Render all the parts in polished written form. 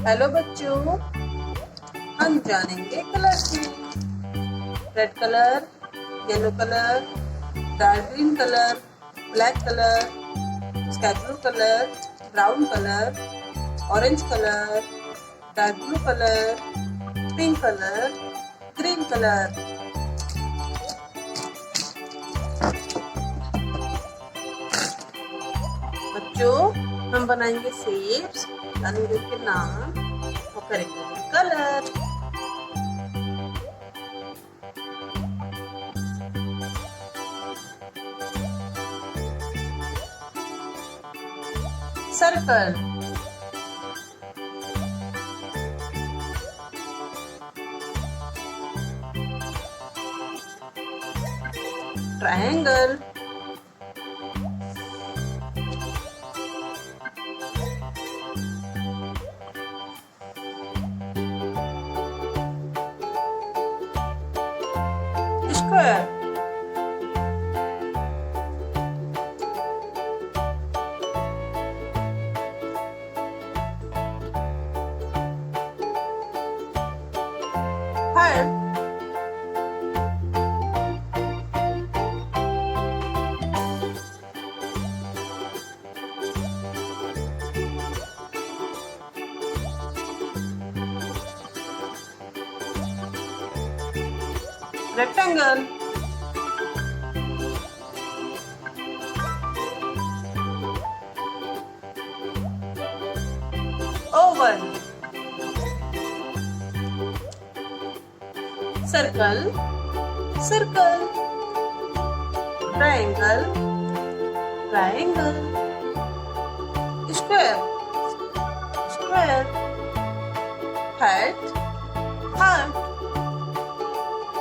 Hello बच्चों, हम जानेंगे कलर की। Red colour, yellow colour, dark green colour, black colour, sky blue colour, brown colour, orange colour, dark blue colour, pink colour, green colour. बच्चों, हम बनाएंगे shapes, जानेंगे उनके नाम और करेंगे उनके colour. Circle, triangle, square, heart, rectangle, oval, circle, circle, triangle, triangle, square, square, heart, heart,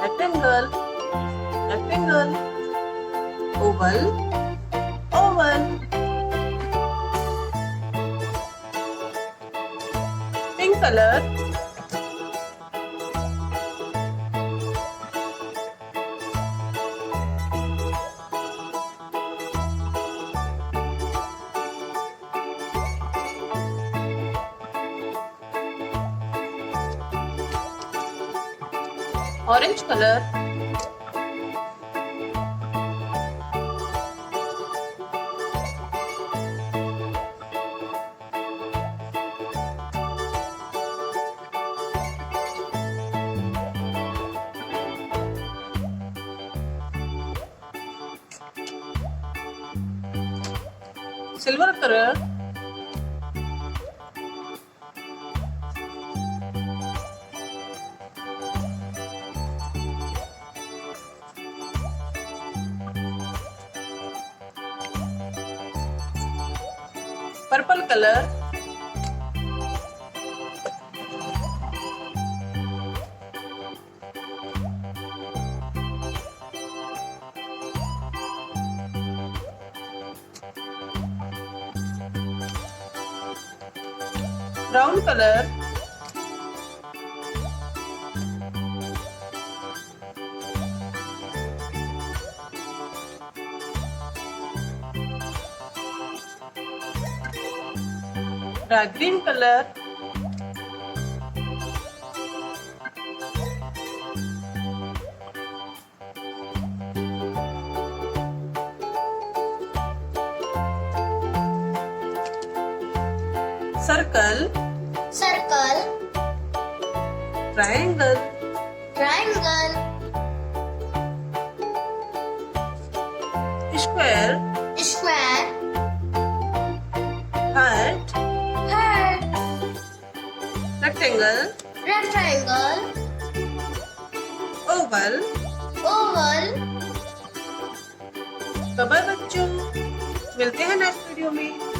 rectangle, rectangle, oval, oval, pink color, orange color, silver color, purple color, brown color, dark green color, circle, circle, triangle, triangle, square, square, heart, heart, rectangle, rectangle, oval। oval. Bye बच्चों, मिलते हैं next video में।